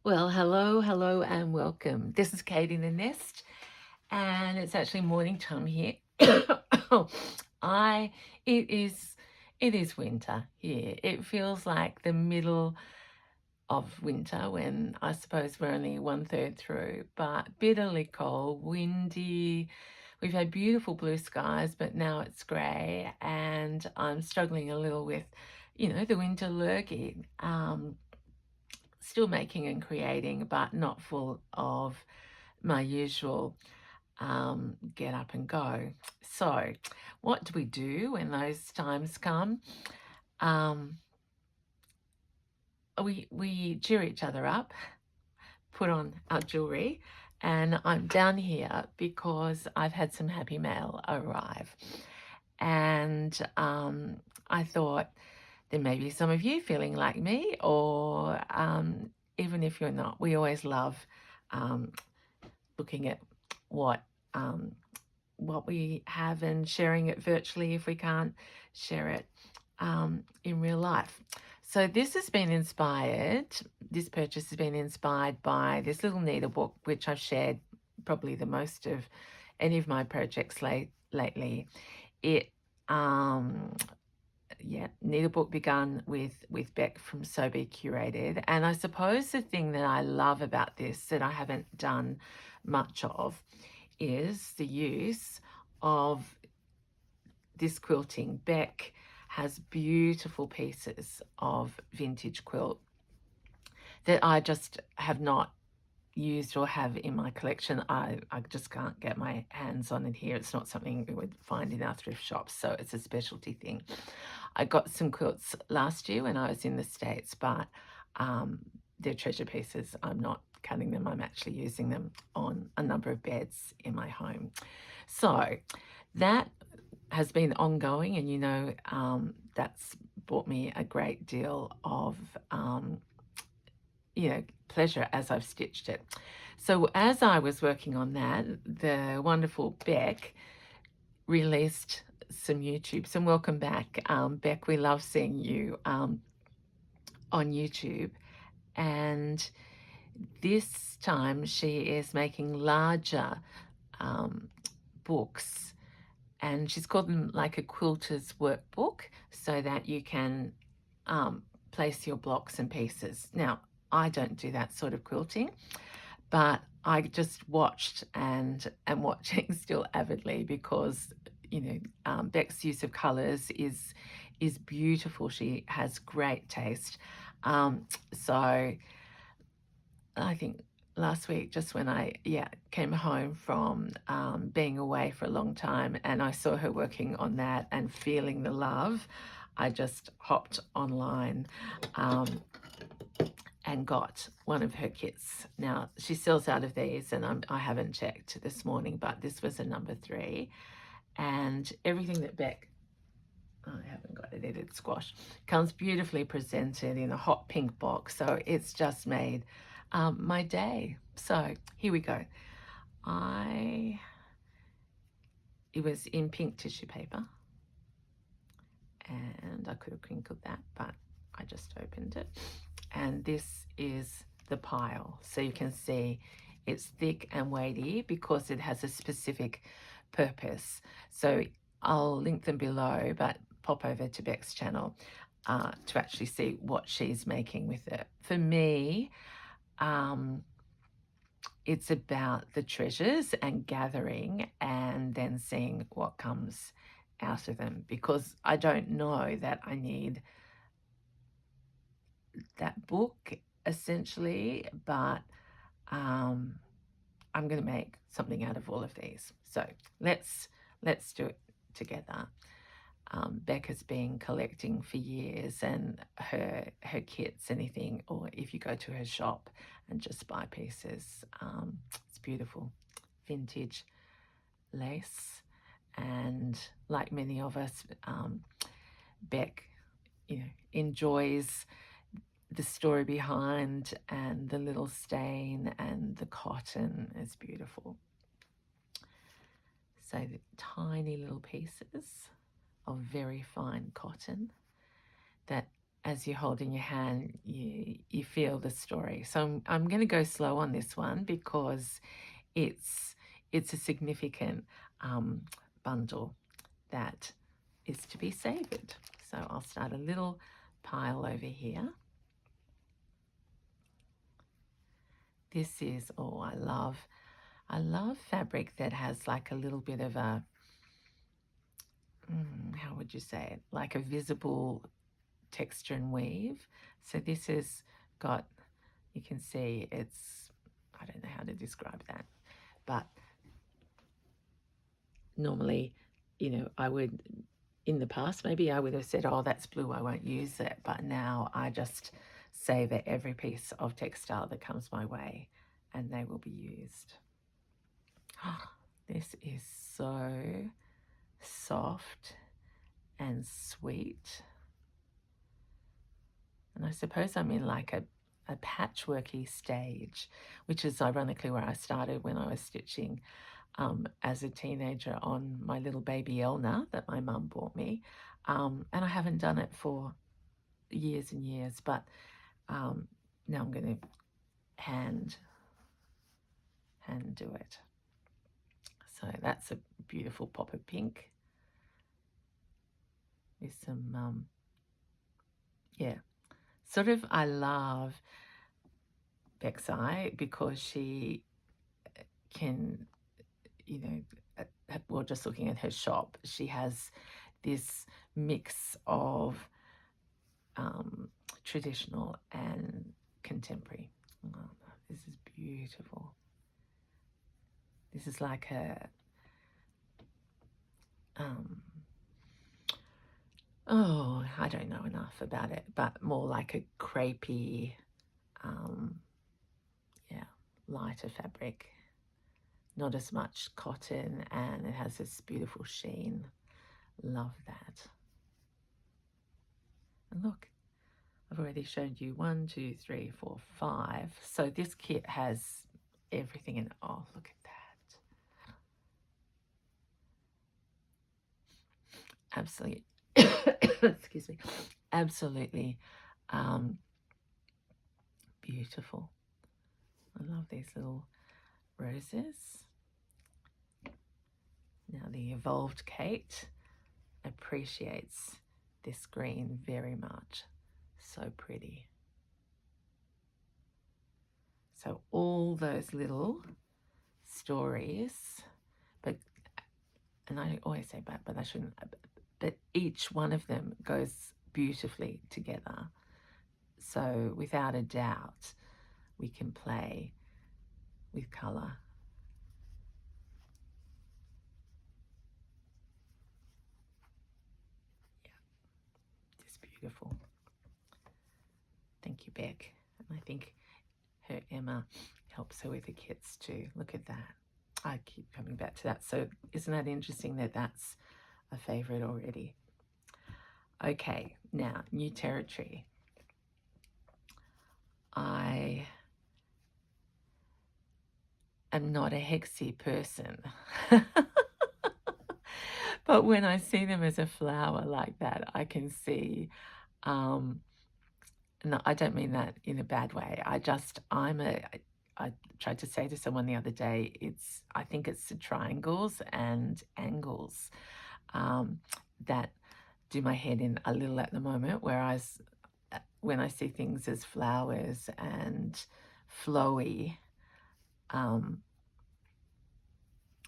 Well, hello, and welcome. This is Kate in the Nest, and it's actually morning time here. I, it is, it is winter here. It feels like the middle of winter when I suppose we're only one third through, but bitterly cold, windy. We've had beautiful blue skies, but now it's grey, and I'm struggling a little with, the winter lurgy. Still making and creating, but not full of my usual get up and go. So, what do we do when those times come? Um, we cheer each other up, put on our jewelry, and I'm down here because I've had some happy mail arrive, and I thought there may be some of you feeling like me, or even if you're not, we always love um, looking at what um, what we have and sharing it virtually if we can't share it in real life. So this has been inspired. This purchase has been inspired by this little needlebook, which I've shared probably the most of any of my projects lately. It needlebook begun with Beck from Sewbecurated, and I suppose the thing that I love about this that I haven't done much of is the use of this quilting. Beck has beautiful pieces of vintage quilt that I just have not used or have in my collection. I just can't get my hands on it here. It's not something we would find in our thrift shops, so it's a specialty thing. I got some quilts last year when I was in the States, but they're treasure pieces. I'm not cutting them, I'm actually using them on a number of beds in my home. So that has been ongoing, and that's brought me a great deal of pleasure as I've stitched it. So as I was working on that, the wonderful Beck released some YouTubes, and welcome back, Beck. We love seeing you on YouTube, and this time she is making larger books, and she's called them like a quilter's workbook, so that you can place your blocks and pieces. Now, I don't do that sort of quilting, but I just watched and am watching still avidly because Beck's use of colours is beautiful. She has great taste. So I think last week, just when I came home from being away for a long time, and I saw her working on that and feeling the love, I just hopped online and got one of her kits. Now, she sells out of these, and I haven't checked this morning, but this was a number 3. And everything that Beck, I haven't got it edited, squash, comes beautifully presented in a hot pink box. So it's just made my day. So here we go. It was in pink tissue paper, and I could have crinkled that, but I just opened it. And this is the pile. So you can see it's thick and weighty because it has a specific purpose. So I'll link them below, but pop over to Beck's channel to actually see what she's making with it. For me, it's about the treasures and gathering and then seeing what comes out of them, because I don't know that I need that book essentially, but I'm going to make something out of all of these. So let's do it together. Beck has been collecting for years, and her kits, anything, or if you go to her shop and just buy pieces, it's beautiful vintage lace. And like many of us, Beck, enjoys the story behind, and the little stain, and the cotton is beautiful. So the tiny little pieces of very fine cotton that as you hold in your hand, you feel the story. So I'm going to go slow on this one because it's a significant bundle that is to be savoured. So I'll start a little pile over here. This is, oh, I love fabric that has like a little bit of a, how would you say it, like a visible texture and weave. So this has got, you can see it's, I don't know how to describe that, but normally, you know, I would, in the past, maybe I would have said, oh, that's blue, I won't use it. But now I just savour every piece of textile that comes my way and they will be used. This is so soft and sweet. And I suppose I'm in like a patchworky stage, which is ironically where I started when I was stitching as a teenager on my little baby Elna that my mum bought me. And I haven't done it for years and years, but now I'm going to hand do it. So that's a beautiful pop of pink with some, yeah, sort of, I love Beck's Eye because she can, you know, well, just looking at her shop, she has this mix of traditional and contemporary. Oh, this is beautiful. This is like a, oh, I don't know enough about it, but more like a crepey, yeah, lighter fabric. Not as much cotton, and it has this beautiful sheen. Love that. And look, I've already showed you 1, 2, 3, 4, 5. So this kit has everything in it. Oh, look at that. Absolutely, excuse me, absolutely beautiful. I love these little roses. Now the Evolved Kate appreciates this green very much. So pretty. So all those little stories, and I always say but I shouldn't, but each one of them goes beautifully together. So without a doubt, we can play with colour. Yeah, just beautiful. Thank you, Beck. And I think her Emma helps her with the kits too. Look at that. I keep coming back to that. So isn't that interesting that that's a favourite already? Okay, now new territory. I am not a hexy person. But when I see them as a flower like that, I can see, no, I don't mean that in a bad way. I tried to say to someone the other day, I think it's the triangles and angles that do my head in a little at the moment, whereas when I see things as flowers and flowy, I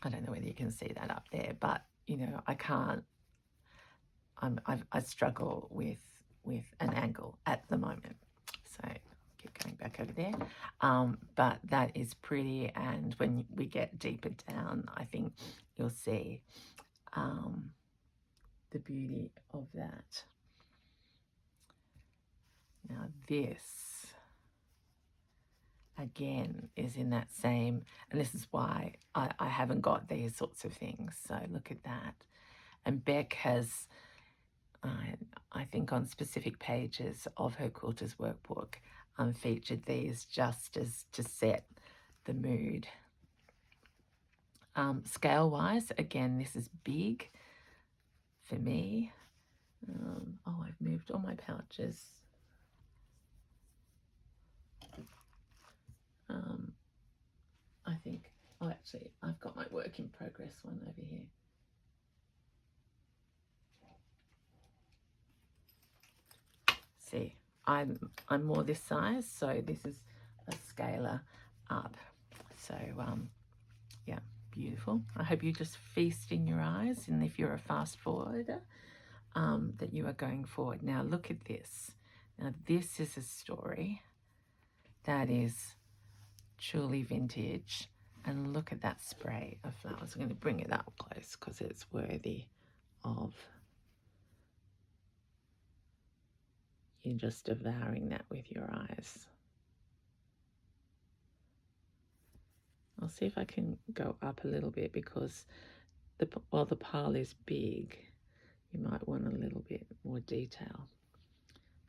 don't know whether you can see that up there, but you know, I can't. I struggle with an angle at the moment, so keep going back over there. But that is pretty, and when we get deeper down, I think you'll see the beauty of that. Now this, again, is in that same, and this is why I haven't got these sorts of things. So look at that. And Beck has, I think on specific pages of her Quilters workbook, featured these just as to set the mood. Scale-wise, again, this is big for me. Oh, I've moved all my pouches. think, oh, actually, I've got my work in progress one over here. See, I'm more this size, so this is a scaler up. So yeah, beautiful. I hope you just feast in your eyes, and if you're a fast forwarder, that you are going forward. Now look at this. Now this is a story that is truly vintage, and look at that spray of flowers. I'm going to bring it up close because it's worthy of you just devouring that with your eyes. I'll see if I can go up a little bit because while the pile is big, you might want a little bit more detail.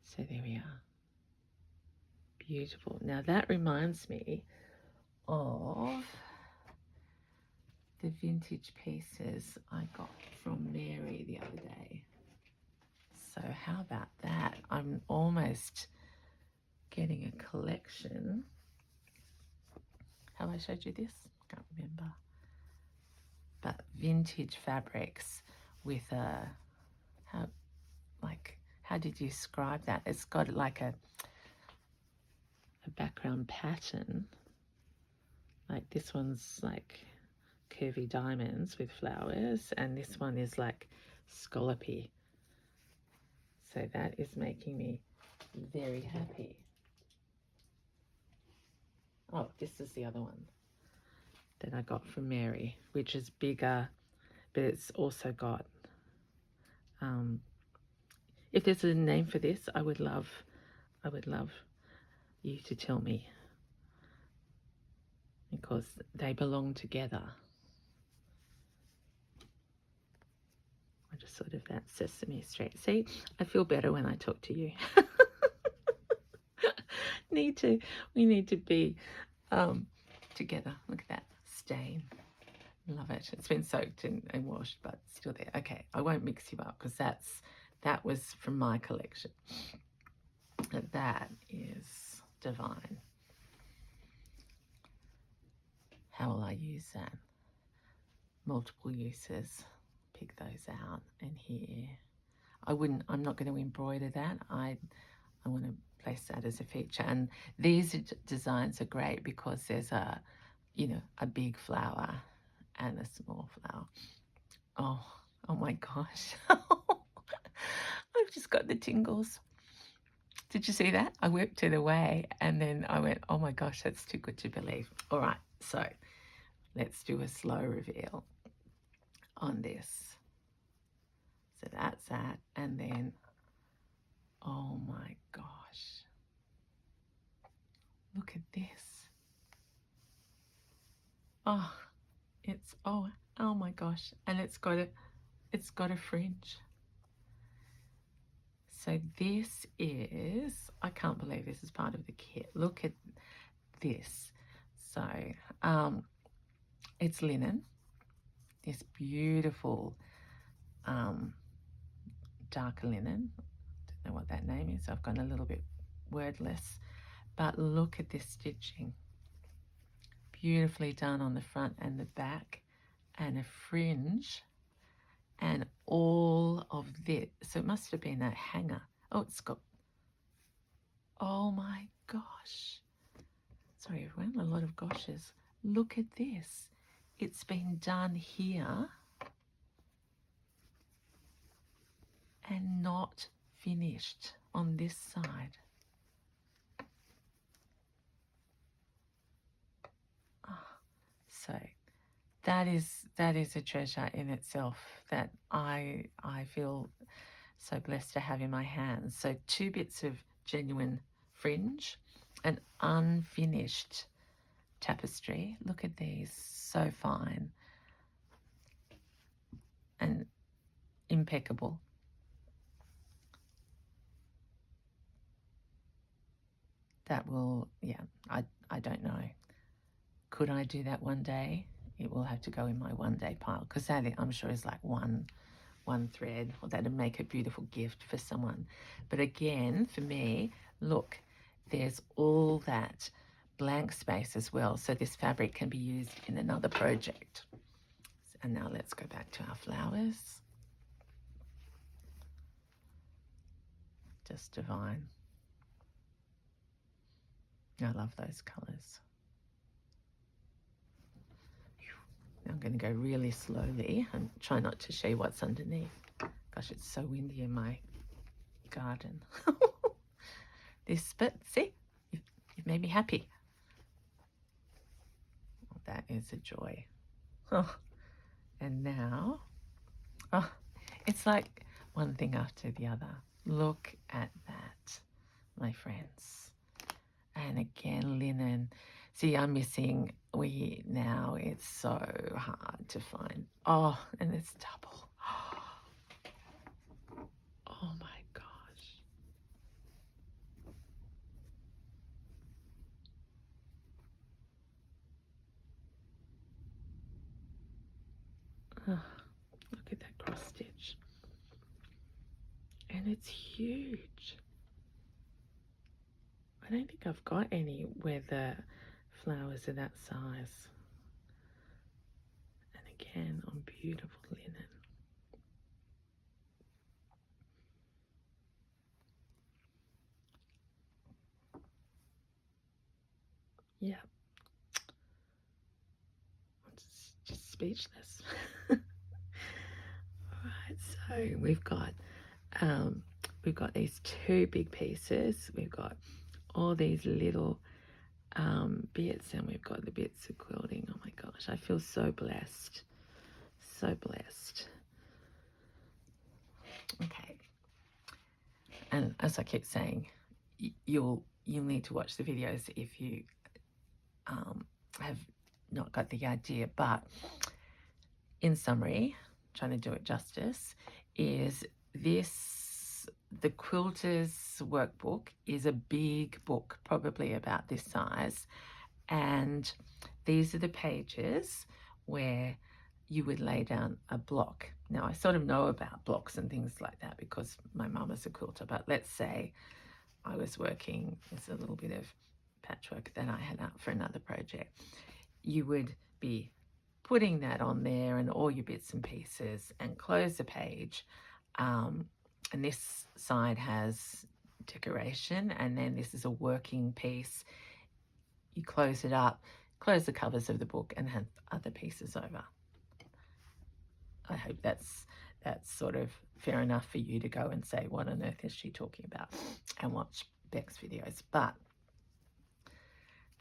So there we are. Beautiful. Now that reminds me of the vintage pieces I got from Mary the other day. So how about that? I'm almost getting a collection. Have I showed you this? Can't remember. But vintage fabrics with a, how did you describe that? It's got like a background pattern. Like this one's like curvy diamonds with flowers, and this one is like scallopy. So that is making me very happy. Oh, this is the other one that I got from Mary, which is bigger, but it's also got, if there's a name for this, I would love you to tell me, because they belong together. I just sort of that Sesame Street. See, I feel better when I talk to you. We need to be together. Look at that stain. Love it. It's been soaked and washed, but still there. Okay, I won't mix you up because that was from my collection. That is divine. How will I use that? Multiple uses. Pick those out. And here, I'm not going to embroider that. I want to place that as a feature. And these designs are great because there's a big flower and a small flower. Oh my gosh. I've just got the tingles. Did you see that? I whipped it away and then I went, oh my gosh, that's too good to believe. All right, so let's do a slow reveal on this. So that's that. And then, oh my gosh, look at this. Oh, oh my gosh. And it's got a fringe. So this is, I can't believe this is part of the kit. Look at this. So it's linen, this beautiful darker linen. Don't know what that name is. I've gone a little bit wordless, but look at this stitching. Beautifully done on the front and the back, and a fringe, and all of this. So it must have been a hanger. Oh, it's got, oh my gosh. Sorry everyone, a lot of goshes. Look at this. It's been done here and not finished on this side. So that is a treasure in itself that I feel so blessed to have in my hands. So 2 bits of genuine fringe, an unfinished tapestry. Look at these, so fine and impeccable. That will, yeah, I don't know. Could I do that one day? It will have to go in my one-day pile because that, I'm sure, is like one thread, or that'd make a beautiful gift for someone. But again, for me, look, there's all that blank space as well, so this fabric can be used in another project. And now let's go back to our flowers. Just divine. I love those colours. I'm going to go really slowly and try not to show you what's underneath. Gosh, it's so windy in my garden. But see, you've made me happy. Well, that is a joy. Oh, and now, oh, it's like one thing after the other. Look at that, my friends. And again, linen. See, I'm missing now. It's so hard to find. Oh, and it's double. Oh my gosh. Oh, look at that cross stitch. And it's huge. I don't think I've got any where the flowers are that size. And again, on beautiful linen. Yeah. I'm just speechless. All right, so we've got these two big pieces. We've got all these little bits, and we've got the bits of quilting. Oh my gosh, I feel so blessed. So blessed. Okay. And as I keep saying, you'll need to watch the videos if you have not got the idea. But in summary, trying to do it justice, is the Quilters Workbook is a big book, probably about this size, and these are the pages where you would lay down a block. Now, I sort of know about blocks and things like that because my mum is a quilter, but let's say I was working, there's a little bit of patchwork that I had out for another project. You would be putting that on there and all your bits and pieces and close the page. And this side has decoration, and then this is a working piece. You close it up, close the covers of the book, and have other pieces over. I hope that's sort of fair enough for you to go and say, what on earth is she talking about, and watch Beck's videos. But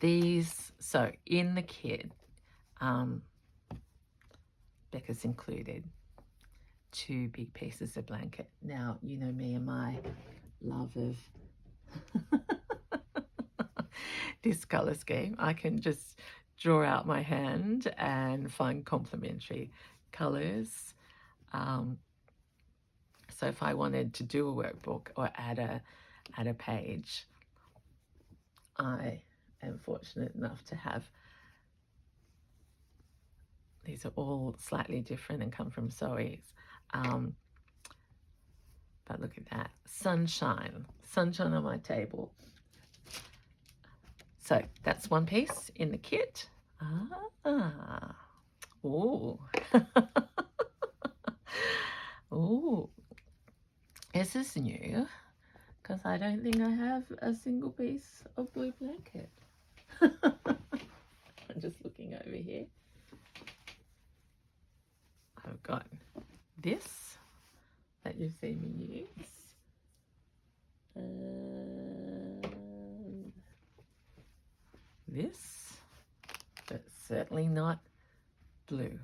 these, so in the kit, Beck has included 2 big pieces of blanket. Now, you know me and my love of this colour scheme. I can just draw out my hand and find complementary colours. So if I wanted to do a workbook or add a page, I am fortunate enough to have, these are all slightly different and come from Sewies. But look at that, sunshine on my table. So that's one piece in the kit. Oh. Oh, this is new because I don't think I have a single piece of blue blanket. I'm just looking over here. I've got this that you've seen me use. And this, but certainly not blue.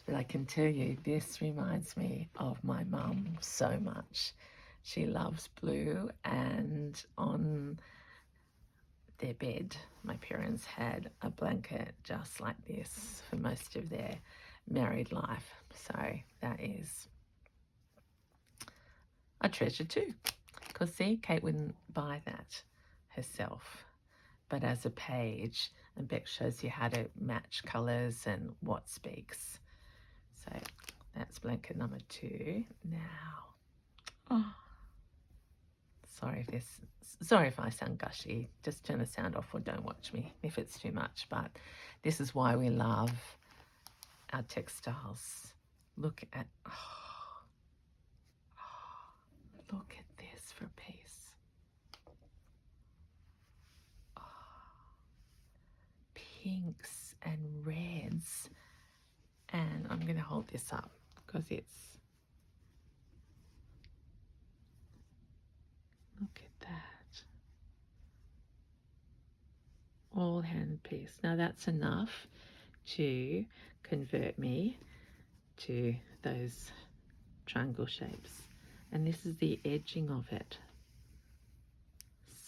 But I can tell you, this reminds me of my mum so much. She loves blue, and on their bed, my parents had a blanket just like this for most of their married life. So that is a treasure too. Because see, Kate wouldn't buy that herself. But as a page, and Beck shows you how to match colours and what speaks. So that's blanket number 2. Now, oh, sorry if I sound gushy. Just turn the sound off or don't watch me if it's too much. But this is why we love our textiles. Look at look at this for a piece. Pinks and reds. And I'm going to hold this up because it's, look at that. All hand piece. Now that's enough to convert me to those triangle shapes. And this is the edging of it.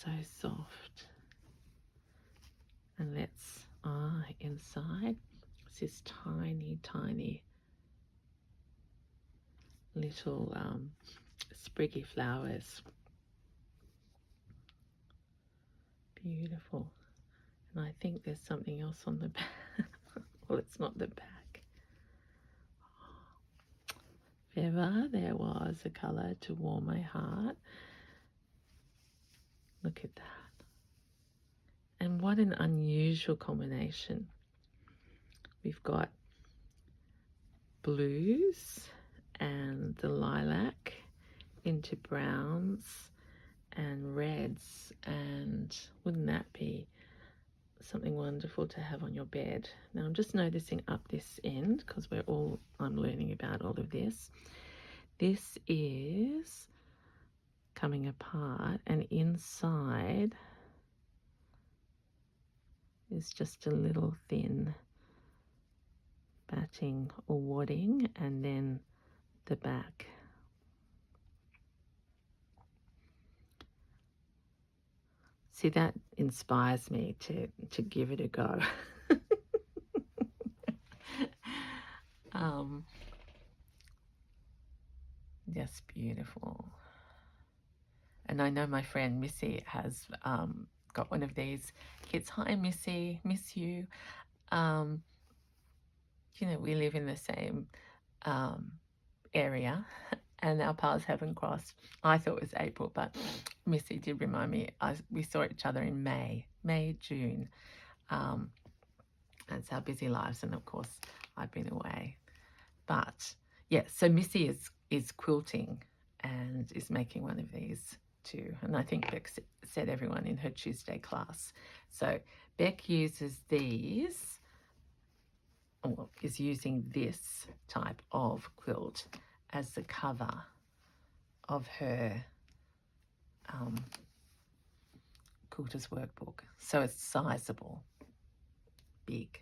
So soft. And let's, inside, it's this tiny, tiny little spriggy flowers. Beautiful. And I think there's something else on the back. Well, it's not the back. If ever there was a colour to warm my heart, look at that. And what an unusual combination. We've got blues and the lilac into browns and reds, and wouldn't that be something wonderful to have on your bed? Now I'm just noticing up this end because I'm learning about all of this. This is coming apart, and inside is just a little thin batting or wadding, and then the back. See, that inspires me to give it a go. Just beautiful. And I know my friend Missy has got one of these kits. Hi Missy, miss you. You know, we live in the same area and our paths haven't crossed. I thought it was April, but Missy did remind me we saw each other in May, June. That's our busy lives, and of course I've been away. But yeah, so Missy is quilting and is making one of these too. And I think Beck said everyone in her Tuesday class. So Beck uses these, or is using this type of quilt as the cover of her Quilter's workbook. So it's sizable, big.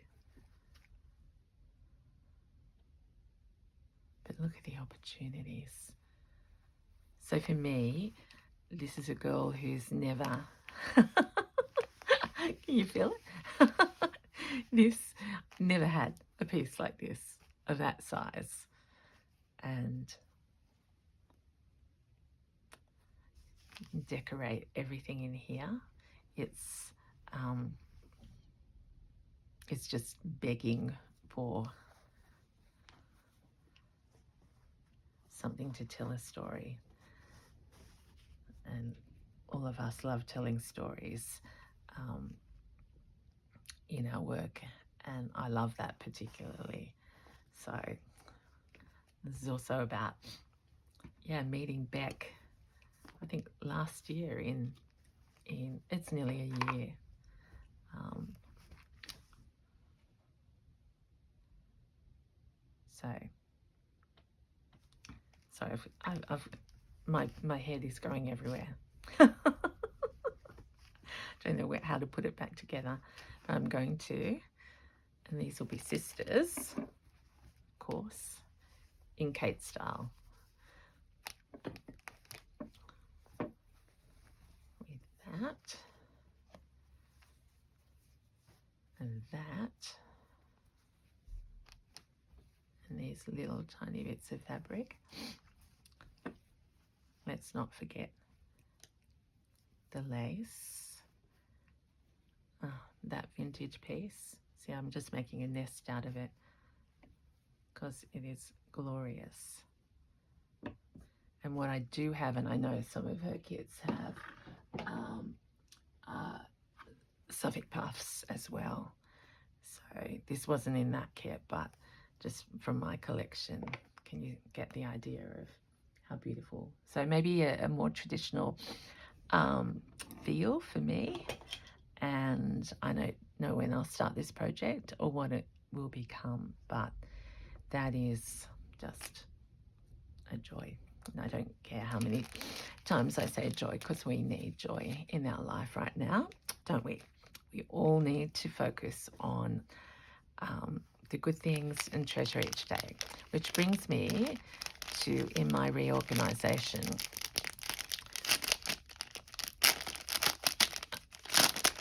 But look at the opportunities. So for me, this is a girl who's never, can you feel it? This never had a piece like this of that size. And decorate everything in here. It's just begging for something to tell a story. And all of us love telling stories in our work, and I love that particularly. So this is also about, meeting Beck, I think last year in it's nearly a year. So my head is going everywhere. Don't know how to put it back together. I'm going to, and these will be sisters, of course, in Kate style. With that, and that, and these little tiny bits of fabric. Let's not forget the lace. That vintage piece. See, I'm just making a nest out of it because it is glorious. And what I do have, and I know some of her kits have, Suffolk puffs as well. So this wasn't in that kit, but just from my collection, can you get the idea of how beautiful? So maybe a more traditional feel for me, and I don't know when I'll start this project or what it will become, but that is just a joy. And I don't care how many times I say joy, because we need joy in our life right now, don't we? We all need to focus on the good things and treasure each day, which brings me to, in my reorganization,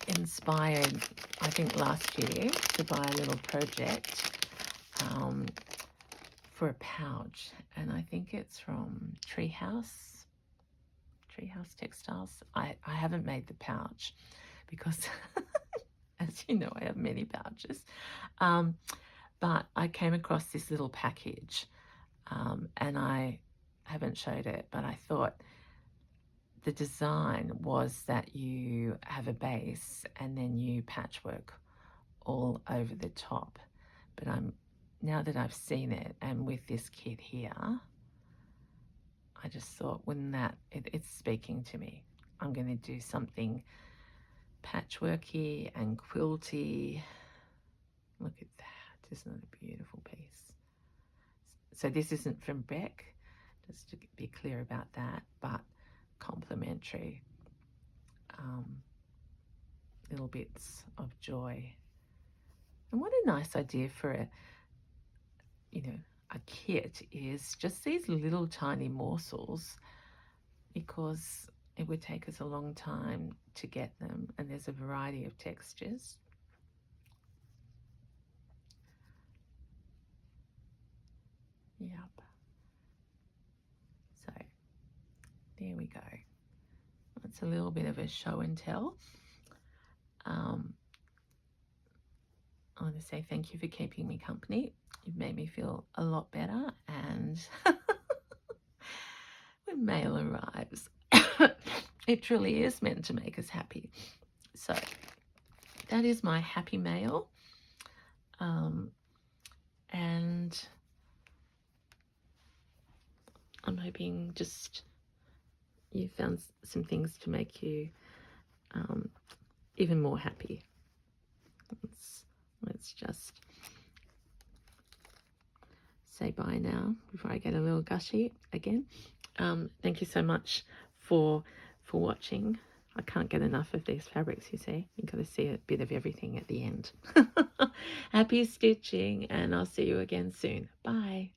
inspired, I think, last year to buy a little project for a pouch, and I think it's from Treehouse Textiles. I haven't made the pouch because as you know, I have many pouches, but I came across this little package, and I haven't showed it, but I thought the design was that you have a base and then you patchwork all over the top. But now that I've seen it, and with this kit here, I just thought, wouldn't that, it's speaking to me. I'm going to do something patchworky and quilty. Look at that, isn't it a beautiful piece? So this isn't from Beck, just to be clear about that, but complimentary little bits of joy. And what a nice idea for a kit is just these little tiny morsels, because it would take us a long time to get them, and there's a variety of textures. Yep. So there we go. It's a little bit of a show and tell. I want to say thank you for keeping me company. You've made me feel a lot better, and when mail arrives, it truly is meant to make us happy. So that is my happy mail, and I'm hoping just you found some things to make you even more happy. Let's just say bye now before I get a little gushy again. Thank you so much for watching. I can't get enough of these fabrics, you see. You've got to see a bit of everything at the end. Happy stitching, and I'll see you again soon. Bye.